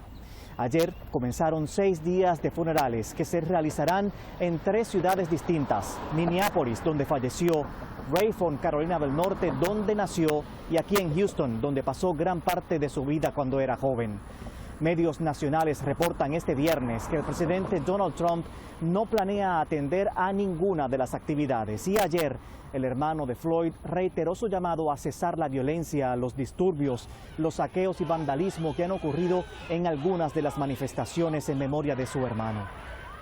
Ayer comenzaron 6 días de funerales que se realizarán en 3 ciudades distintas: Minneapolis, donde falleció; Rayford, Carolina del Norte, donde nació; y aquí en Houston, donde pasó gran parte de su vida cuando era joven. Medios nacionales reportan este viernes que el presidente Donald Trump no planea atender a ninguna de las actividades. Y ayer, el hermano de Floyd reiteró su llamado a cesar la violencia, los disturbios, los saqueos y vandalismo que han ocurrido en algunas de las manifestaciones en memoria de su hermano.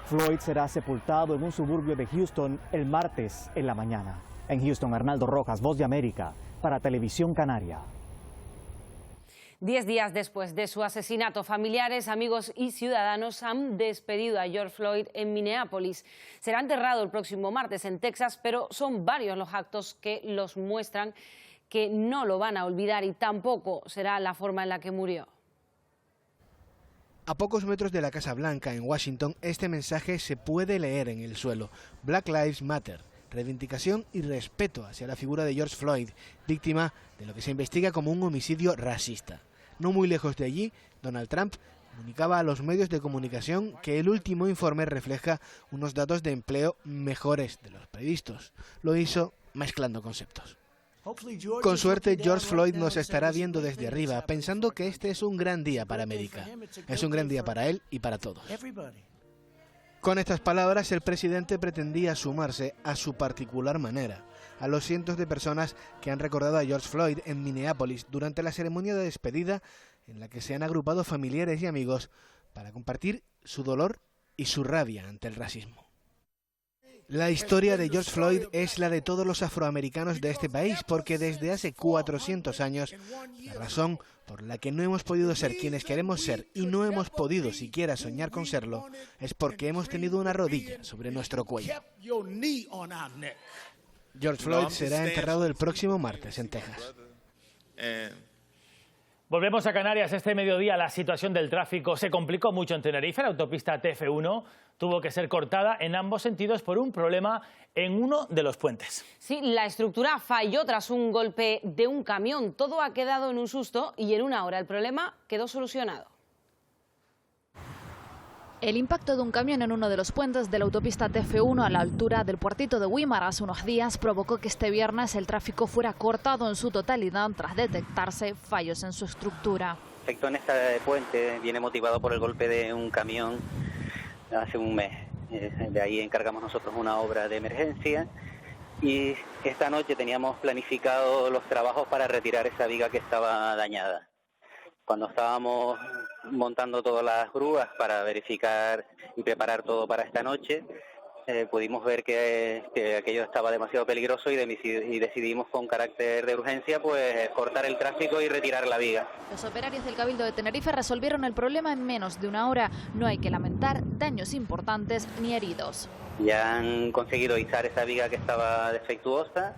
Floyd será sepultado en un suburbio de Houston el martes en la mañana. En Houston, Arnaldo Rojas, Voz de América, para Televisión Canaria. 10 días después de su asesinato, familiares, amigos y ciudadanos han despedido a George Floyd en Minneapolis. Será enterrado el próximo martes en Texas, pero son varios los actos que los muestran que no lo van a olvidar, y tampoco será la forma en la que murió. A pocos metros de la Casa Blanca, en Washington, este mensaje se puede leer en el suelo: Black Lives Matter. Reivindicación y respeto hacia la figura de George Floyd, víctima de lo que se investiga como un homicidio racista. No muy lejos de allí, Donald Trump comunicaba a los medios de comunicación que el último informe refleja unos datos de empleo mejores de los previstos. Lo hizo mezclando conceptos. Con suerte, George Floyd nos estará viendo desde arriba, pensando que este es un gran día para América. Es un gran día para él y para todos. Con estas palabras, el presidente pretendía sumarse a su particular manera a los cientos de personas que han recordado a George Floyd en Minneapolis durante la ceremonia de despedida, en la que se han agrupado familiares y amigos para compartir su dolor y su rabia ante el racismo. La historia de George Floyd es la de todos los afroamericanos de este país, porque desde hace 400 años, la razón por la que no hemos podido ser quienes queremos ser y no hemos podido siquiera soñar con serlo, es porque hemos tenido una rodilla sobre nuestro cuello. George Floyd será enterrado el próximo martes en Texas. Volvemos a Canarias. Este mediodía la situación del tráfico se complicó mucho en Tenerife. La autopista TF1 tuvo que ser cortada en ambos sentidos por un problema en uno de los puentes. Sí, la estructura falló tras un golpe de un camión. Todo ha quedado en un susto y en una hora el problema quedó solucionado. El impacto de un camión en uno de los puentes de la autopista TF1 a la altura del puertito de Güímar hace unos días provocó que este viernes el tráfico fuera cortado en su totalidad tras detectarse fallos en su estructura. El efecto en este puente viene motivado por el golpe de un camión hace un mes. De ahí encargamos nosotros una obra de emergencia y esta noche teníamos planificado los trabajos para retirar esa viga que estaba dañada. Cuando estábamos montando todas las grúas para verificar y preparar todo para esta noche, pudimos ver que aquello estaba demasiado peligroso y decidimos con carácter de urgencia pues cortar el tráfico y retirar la viga. Los operarios del Cabildo de Tenerife resolvieron el problema en menos de una hora. No hay que lamentar daños importantes ni heridos. Ya han conseguido izar esa viga que estaba defectuosa,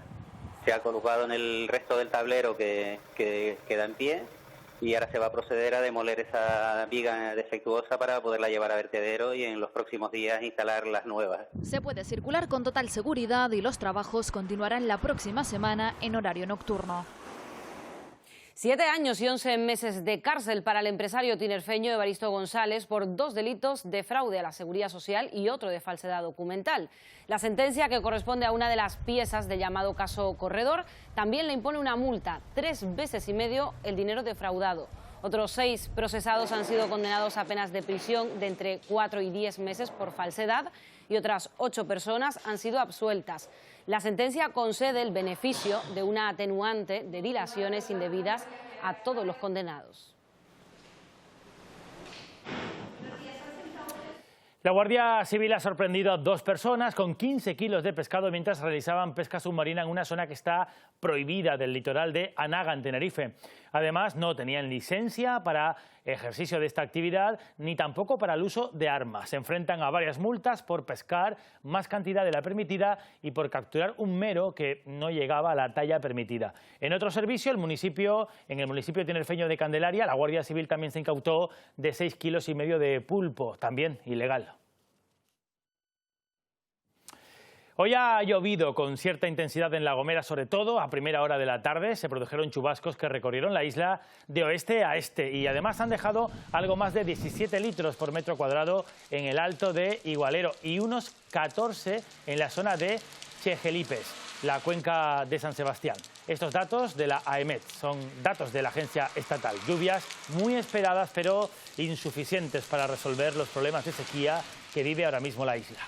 se ha colocado en el resto del tablero que queda en pie. Y ahora se va a proceder a demoler esa viga defectuosa para poderla llevar a vertedero y en los próximos días instalar las nuevas. Se puede circular con total seguridad y los trabajos continuarán la próxima semana en horario nocturno. 7 años y 11 meses de cárcel para el empresario tinerfeño Evaristo González por 2 delitos de fraude a la seguridad social y otro de falsedad documental. La sentencia, que corresponde a una de las piezas del llamado caso Corredor, también le impone una multa, 3 veces y medio el dinero defraudado. Otros 6 procesados han sido condenados a penas de prisión de entre 4 y 10 meses por falsedad y otras 8 personas han sido absueltas. La sentencia concede el beneficio de una atenuante de dilaciones indebidas a todos los condenados. La Guardia Civil ha sorprendido a 2 personas con 15 kilos de pescado mientras realizaban pesca submarina en una zona que está prohibida del litoral de Anaga, en Tenerife. Además, no tenían licencia para ejercicio de esta actividad ni tampoco para el uso de armas. Se enfrentan a varias multas por pescar más cantidad de la permitida y por capturar un mero que no llegaba a la talla permitida. En otro servicio, en el municipio tinerfeño de Candelaria, la Guardia Civil también se incautó de 6,5 kilos de pulpo, también ilegal. Hoy ha llovido con cierta intensidad en La Gomera, sobre todo a primera hora de la tarde. Se produjeron chubascos que recorrieron la isla de oeste a este y además han dejado algo más de 17 litros por metro cuadrado en el Alto de Igualero y unos 14 en la zona de Chejelipes, la cuenca de San Sebastián. Estos datos de la AEMET son datos de la agencia estatal. Lluvias muy esperadas pero insuficientes para resolver los problemas de sequía que vive ahora mismo la isla.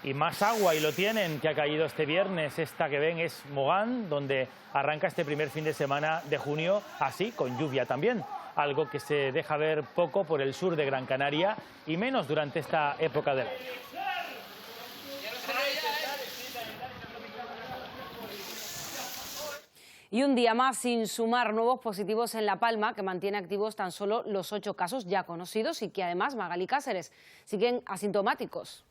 Y más agua, y lo tienen, que ha caído este viernes. Esta que ven es Mogán, donde arranca este primer fin de semana de junio, así, con lluvia también. Algo que se deja ver poco por el sur de Gran Canaria y menos durante esta época del año. Y un día más sin sumar nuevos positivos en La Palma, que mantiene activos tan solo los 8 casos ya conocidos y que además Magali Cáceres siguen asintomáticos.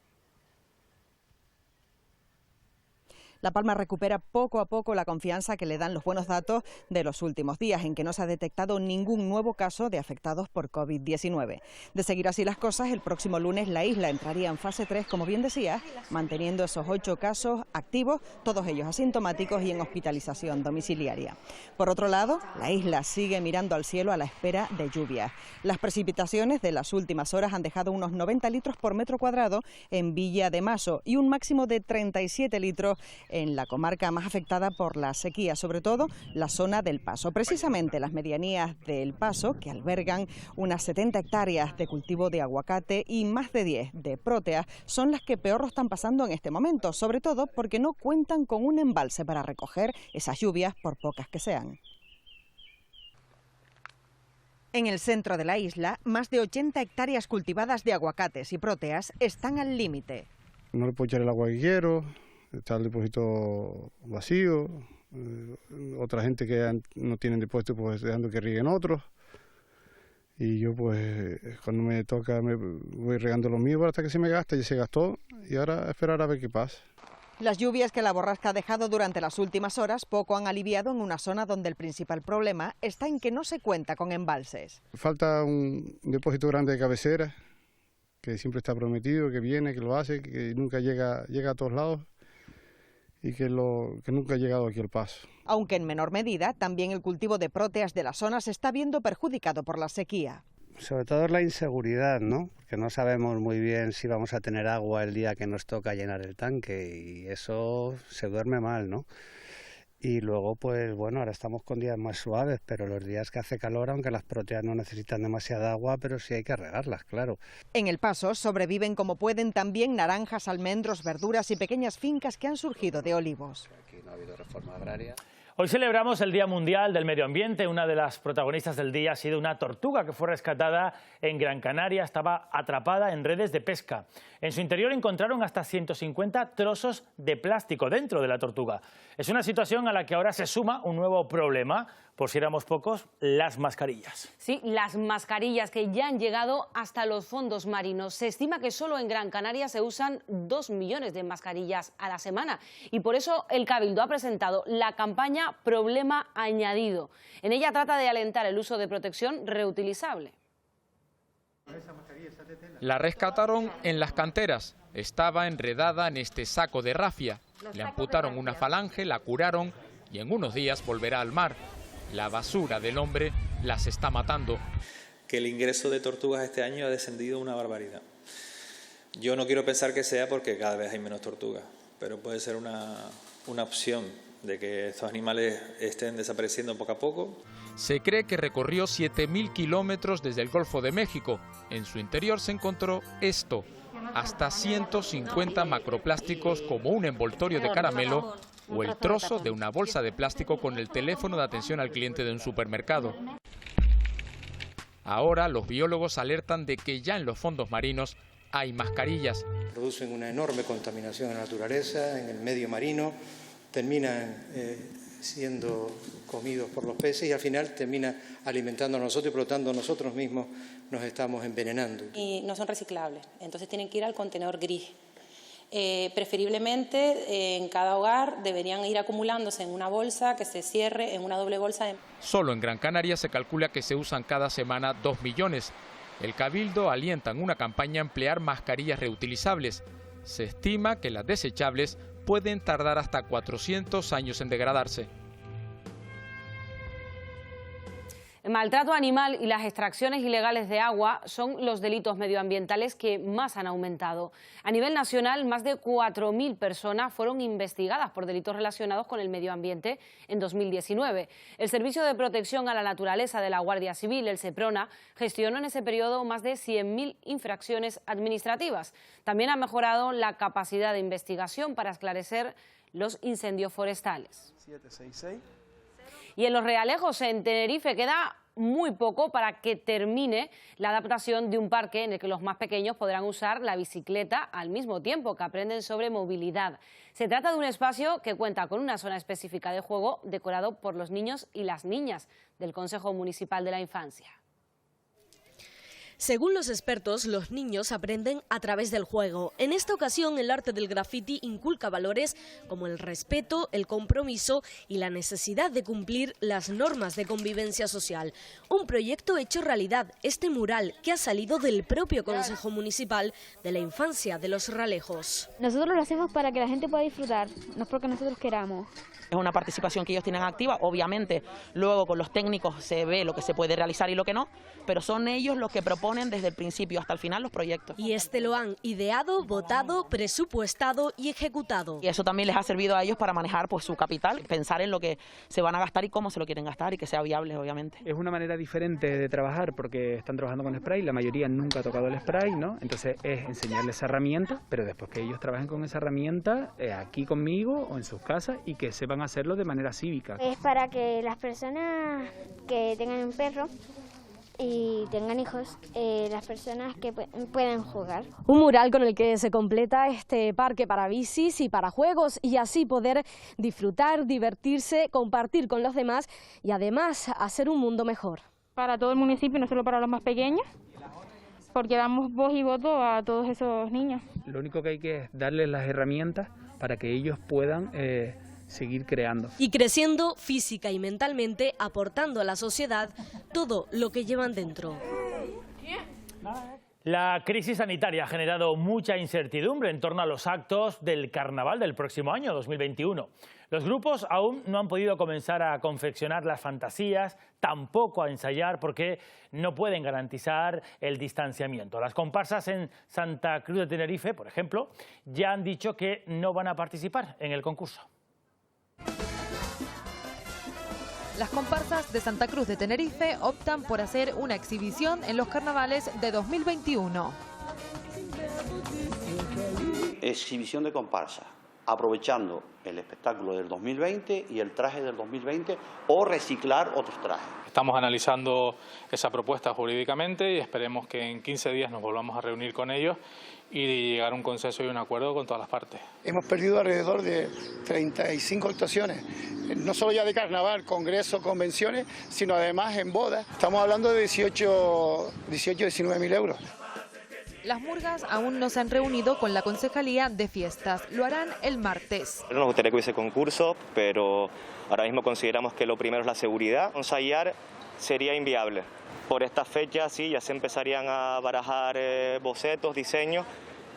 La Palma recupera poco a poco la confianza que le dan los buenos datos de los últimos días, en que no se ha detectado ningún nuevo caso de afectados por COVID-19. De seguir así las cosas, el próximo lunes la isla entraría en fase 3, como bien decía, manteniendo esos 8 casos activos, todos ellos asintomáticos y en hospitalización domiciliaria. Por otro lado, la isla sigue mirando al cielo a la espera de lluvias. Las precipitaciones de las últimas horas han dejado unos 90 litros por metro cuadrado en Villa de Maso y un máximo de 37 litros en la comarca más afectada por la sequía, sobre todo la zona del Paso. Precisamente las medianías del Paso, que albergan unas 70 hectáreas de cultivo de aguacate y más de 10 de próteas, son las que peor lo están pasando en este momento, sobre todo porque no cuentan con un embalse para recoger esas lluvias, por pocas que sean. En el centro de la isla, más de 80 hectáreas cultivadas de aguacates y próteas están al límite. No le puedo echar el agua que quiero, está el depósito vacío, otra gente que no tienen depósito pues dejando que rieguen otros, y yo pues cuando me toca me voy regando lo mío hasta que se me gasta, ya se gastó y ahora esperar a ver qué pasa. Las lluvias que la borrasca ha dejado durante las últimas horas poco han aliviado en una zona donde el principal problema está en que no se cuenta con embalses. Falta un depósito grande de cabecera, que siempre está prometido, que viene, que lo hace, que nunca llega a todos lados y que nunca ha llegado aquí al Paso. Aunque en menor medida, también el cultivo de próteas de la zona se está viendo perjudicado por la sequía. Sobre todo la inseguridad, ¿no? Porque no sabemos muy bien si vamos a tener agua el día que nos toca llenar el tanque y eso se duerme mal, ¿no? Y luego, pues bueno, ahora estamos con días más suaves, pero los días que hace calor, aunque las próteas no necesitan demasiada agua, pero sí hay que regarlas, claro. En el Paso sobreviven como pueden también naranjas, almendros, verduras y pequeñas fincas que han surgido de olivos. Aquí no ha habido reforma agraria. Hoy celebramos el Día Mundial del Medio Ambiente. Una de las protagonistas del día ha sido una tortuga que fue rescatada en Gran Canaria. Estaba atrapada en redes de pesca. En su interior encontraron hasta 150 trozos de plástico dentro de la tortuga. Es una situación a la que ahora se suma un nuevo problema. Por si éramos pocos, las mascarillas. Sí, las mascarillas que ya han llegado hasta los fondos marinos. Se estima que solo en Gran Canaria se usan 2 millones de mascarillas a la semana. Y por eso el Cabildo ha presentado la campaña Problema Añadido. En ella trata de alentar el uso de protección reutilizable. La rescataron en las canteras. Estaba enredada en este saco de rafia. Le amputaron una falange, la curaron y en unos días volverá al mar. La basura del hombre las está matando. Que el ingreso de tortugas este año ha descendido una barbaridad. Yo no quiero pensar que sea porque cada vez hay menos tortugas, pero puede ser una opción de que estos animales estén desapareciendo poco a poco. Se cree que recorrió 7.000 kilómetros desde el Golfo de México. En su interior se encontró esto, hasta 150 macroplásticos como un envoltorio de caramelo o el trozo de una bolsa de plástico con el teléfono de atención al cliente de un supermercado. Ahora los biólogos alertan de que ya en los fondos marinos hay mascarillas. Producen una enorme contaminación en la naturaleza, en el medio marino, terminan siendo comidos por los peces y al final termina alimentando a nosotros y por lo tanto nosotros mismos nos estamos envenenando. Y no son reciclables, entonces tienen que ir al contenedor gris. Preferiblemente en cada hogar deberían ir acumulándose en una bolsa que se cierre en una doble bolsa. Solo en Gran Canaria se calcula que se usan cada semana 2 millones. El Cabildo alienta en una campaña a emplear mascarillas reutilizables. Se estima que las desechables pueden tardar hasta 400 años en degradarse. El maltrato animal y las extracciones ilegales de agua son los delitos medioambientales que más han aumentado. A nivel nacional, más de 4.000 personas fueron investigadas por delitos relacionados con el medio ambiente en 2019. El Servicio de Protección a la Naturaleza de la Guardia Civil, el SEPRONA, gestionó en ese periodo más de 100.000 infracciones administrativas. También ha mejorado la capacidad de investigación para esclarecer los incendios forestales. 766. Y en Los Realejos, en Tenerife, queda muy poco para que termine la adaptación de un parque en el que los más pequeños podrán usar la bicicleta al mismo tiempo que aprenden sobre movilidad. Se trata de un espacio que cuenta con una zona específica de juego decorado por los niños y las niñas del Consejo Municipal de la Infancia. Según los expertos, los niños aprenden a través del juego. En esta ocasión, el arte del graffiti inculca valores como el respeto, el compromiso y la necesidad de cumplir las normas de convivencia social. Un proyecto hecho realidad, este mural que ha salido del propio Consejo Municipal de la Infancia de Los Realejos. Nosotros lo hacemos para que la gente pueda disfrutar, no es porque nosotros queramos. Es una participación que ellos tienen activa, obviamente luego con los técnicos se ve lo que se puede realizar y lo que no, pero son ellos los que proponen desde el principio hasta el final los proyectos. Y este lo han ideado, votado, presupuestado y ejecutado. Y eso también les ha servido a ellos para manejar pues su capital, pensar en lo que se van a gastar y cómo se lo quieren gastar y que sea viable, obviamente. Es una manera diferente de trabajar porque están trabajando con spray, la mayoría nunca ha tocado el spray, ¿no? Entonces es enseñarles esa herramienta, pero después que ellos trabajen con esa herramienta aquí conmigo o en sus casas y que sepan hacerlo de manera cívica. Es para que las personas que tengan un perro y tengan hijos, las personas que puedan jugar. Un mural con el que se completa este parque para bicis y para juegos y así poder disfrutar, divertirse, compartir con los demás y además hacer un mundo mejor. Para todo el municipio, no solo para los más pequeños, porque damos voz y voto a todos esos niños. Lo único que hay que es darles las herramientas para que ellos puedan seguir creando. Y creciendo física y mentalmente, aportando a la sociedad todo lo que llevan dentro. La crisis sanitaria ha generado mucha incertidumbre en torno a los actos del carnaval del próximo año, 2021. Los grupos aún no han podido comenzar a confeccionar las fantasías, tampoco a ensayar porque no pueden garantizar el distanciamiento. Las comparsas en Santa Cruz de Tenerife, por ejemplo, ya han dicho que no van a participar en el concurso. Las comparsas de Santa Cruz de Tenerife optan por hacer una exhibición en los carnavales de 2021. Exhibición de comparsa, aprovechando el espectáculo del 2020 y el traje del 2020 o reciclar otros trajes. Estamos analizando esa propuesta jurídicamente y esperemos que en 15 días nos volvamos a reunir con ellos y llegar a un consenso y un acuerdo con todas las partes. Hemos perdido alrededor de 35 actuaciones, no solo ya de carnaval, congresos, convenciones, sino además en bodas. Estamos hablando de 19.000 euros. Las murgas aún no se han reunido con la Concejalía de Fiestas. Lo harán el martes. Nos gustaría que hubiese concurso, pero ahora mismo consideramos que lo primero es la seguridad. Ensayar sería inviable. Por estas fechas sí, ya se empezarían a barajar bocetos, diseños,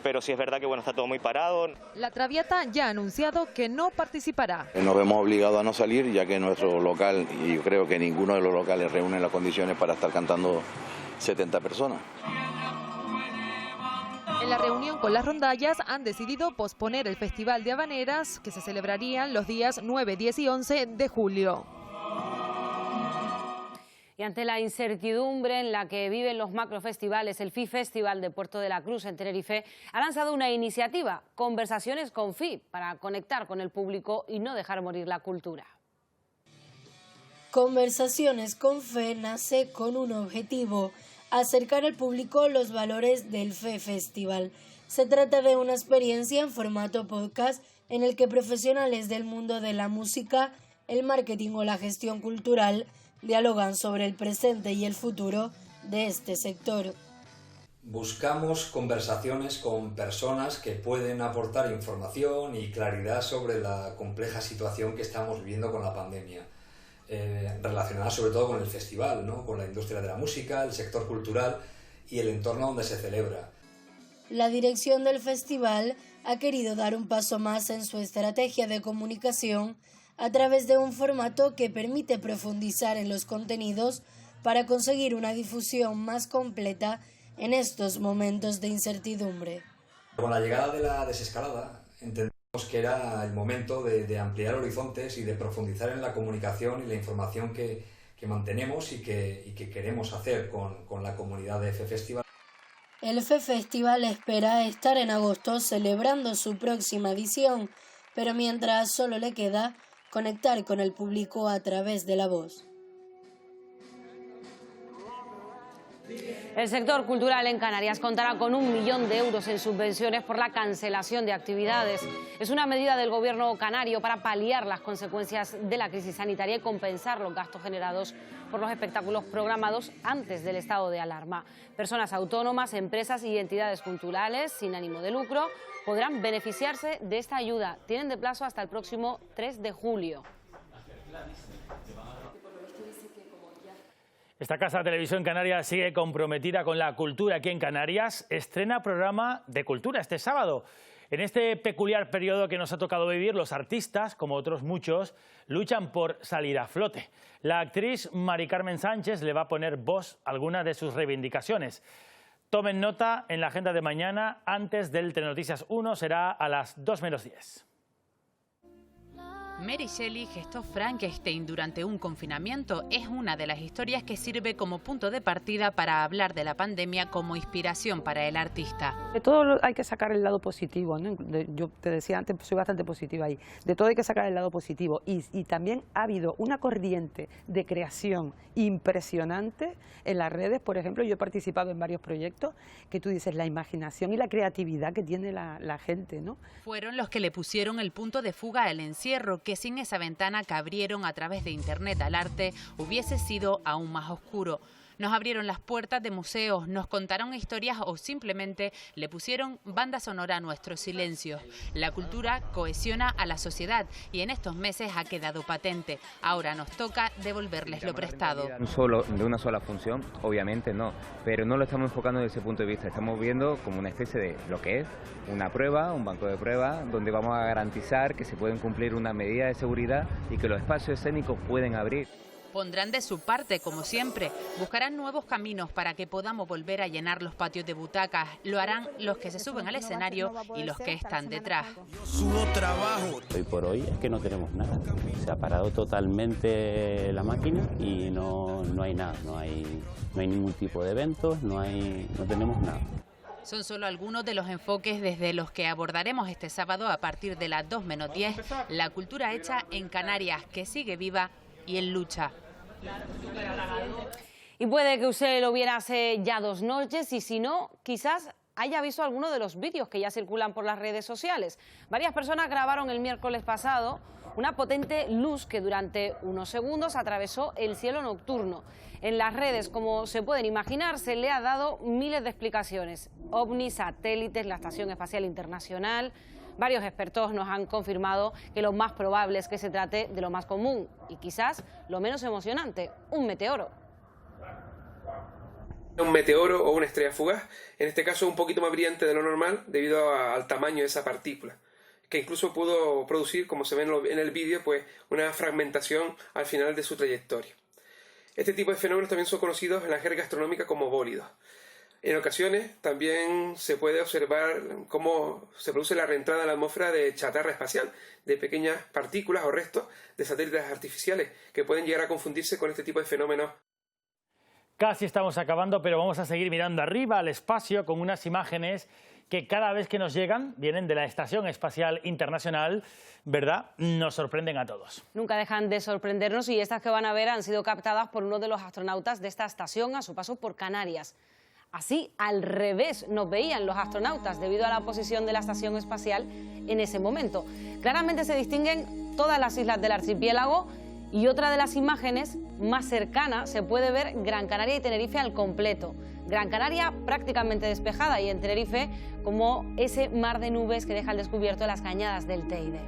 pero sí es verdad que está todo muy parado. La Traviata ya ha anunciado que no participará. Nos vemos obligados a no salir, ya que nuestro local, y yo creo que ninguno de los locales reúne las condiciones para estar cantando 70 personas. En la reunión con las rondallas han decidido posponer el Festival de Habaneras, que se celebrarían los días 9, 10 y 11 de julio. Y ante la incertidumbre en la que viven los macrofestivales, el FI Festival de Puerto de la Cruz en Tenerife ha lanzado una iniciativa, Conversaciones con FI, para conectar con el público y no dejar morir la cultura. Conversaciones con FE nace con un objetivo: acercar al público los valores del FE Festival. Se trata de una experiencia en formato podcast en el que profesionales del mundo de la música, el marketing o la gestión cultural dialogan sobre el presente y el futuro de este sector. Buscamos conversaciones con personas que pueden aportar información y claridad sobre la compleja situación que estamos viviendo con la pandemia, relacionada sobre todo con el festival, ¿no? Con la industria de la música, el sector cultural y el entorno donde se celebra. La dirección del festival ha querido dar un paso más en su estrategia de comunicación a través de un formato que permite profundizar en los contenidos para conseguir una difusión más completa en estos momentos de incertidumbre. Con la llegada de la desescalada, entendemos que era el momento de ampliar horizontes y de profundizar en la comunicación y la información que mantenemos y que queremos hacer con la comunidad de FE Festival. El FE Festival espera estar en agosto celebrando su próxima edición, pero mientras solo le queda conectar con el público a través de la voz. El sector cultural en Canarias contará con 1 millón de euros en subvenciones por la cancelación de actividades. Es una medida del gobierno canario para paliar las consecuencias de la crisis sanitaria y compensar los gastos generados por los espectáculos programados antes del estado de alarma. Personas autónomas, empresas y entidades culturales sin ánimo de lucro podrán beneficiarse de esta ayuda. Tienen de plazo hasta el próximo 3 de julio. Esta casa de televisión canaria sigue comprometida con la cultura aquí en Canarias. Estrena programa de cultura este sábado. En este peculiar periodo que nos ha tocado vivir, los artistas, como otros muchos, luchan por salir a flote. La actriz Mari Carmen Sánchez le va a poner voz a algunas de sus reivindicaciones. Tomen nota, en la agenda de mañana, antes del Telenoticias 1, será a las 2 menos 10. Mary Shelley gestó Frankenstein durante un confinamiento. Es una de las historias que sirve como punto de partida para hablar de la pandemia como inspiración para el artista. De todo hay que sacar el lado positivo, ¿no? Yo te decía antes, soy bastante positiva ahí. De todo hay que sacar el lado positivo. Y también ha habido una corriente de creación impresionante en las redes. Por ejemplo, yo he participado en varios proyectos que tú dices, la imaginación y la creatividad que tiene la gente, ¿no? Fueron los que le pusieron el punto de fuga al encierro, que sin esa ventana que abrieron a través de internet al arte hubiese sido aún más oscuro. Nos abrieron las puertas de museos, nos contaron historias o simplemente le pusieron banda sonora a nuestros silencios. La cultura cohesiona a la sociedad y en estos meses ha quedado patente. Ahora nos toca devolverles lo prestado. De una sola función, obviamente no, pero no lo estamos enfocando desde ese punto de vista. Estamos viendo como una especie de lo que es una prueba, un banco de pruebas, donde vamos a garantizar que se pueden cumplir una medida de seguridad y que los espacios escénicos pueden abrir. Pondrán de su parte, como siempre. Buscarán nuevos caminos para que podamos volver a llenar los patios de butacas. Lo harán los que se suben al escenario y los que están detrás. Hoy por hoy es que no tenemos nada. Se ha parado totalmente la máquina y no hay nada. No hay ningún tipo de eventos, no tenemos nada. Son solo algunos de los enfoques desde los que abordaremos este sábado a partir de las 2 menos 10 la cultura hecha en Canarias, que sigue viva y en lucha. Y puede que usted lo viera hace ya 2 noches y si no, quizás haya visto alguno de los vídeos que ya circulan por las redes sociales. Varias personas grabaron el miércoles pasado una potente luz que durante unos segundos atravesó el cielo nocturno. En las redes, como se pueden imaginar, se le ha dado miles de explicaciones. OVNIs, satélites, la Estación Espacial Internacional. Varios expertos nos han confirmado que lo más probable es que se trate de lo más común y quizás lo menos emocionante, un meteoro. Un meteoro o una estrella fugaz, en este caso un poquito más brillante de lo normal debido al tamaño de esa partícula, que incluso pudo producir, como se ve en el vídeo, pues una fragmentación al final de su trayectoria. Este tipo de fenómenos también son conocidos en la jerga astronómica como bólidos. En ocasiones también se puede observar cómo se produce la reentrada a la atmósfera de chatarra espacial, de pequeñas partículas o restos de satélites artificiales que pueden llegar a confundirse con este tipo de fenómenos. Casi estamos acabando, pero vamos a seguir mirando arriba al espacio con unas imágenes que cada vez que nos llegan, vienen de la Estación Espacial Internacional, ¿verdad? Nos sorprenden a todos. Nunca dejan de sorprendernos y estas que van a ver han sido captadas por uno de los astronautas de esta estación a su paso por Canarias. Así, al revés, nos veían los astronautas debido a la posición de la estación espacial en ese momento. Claramente se distinguen todas las islas del archipiélago y otra de las imágenes más cercana se puede ver Gran Canaria y Tenerife al completo. Gran Canaria prácticamente despejada y en Tenerife como ese mar de nubes que deja al descubierto las cañadas del Teide.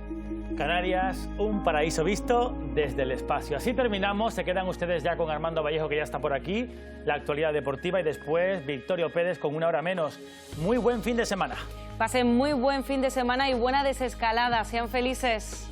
Canarias, un paraíso visto desde el espacio. Así terminamos, se quedan ustedes ya con Armando Vallejo, que ya está por aquí, la actualidad deportiva, y después Victorio Pérez con una hora menos. Muy buen fin de semana. Pasen muy buen fin de semana y buena desescalada, sean felices.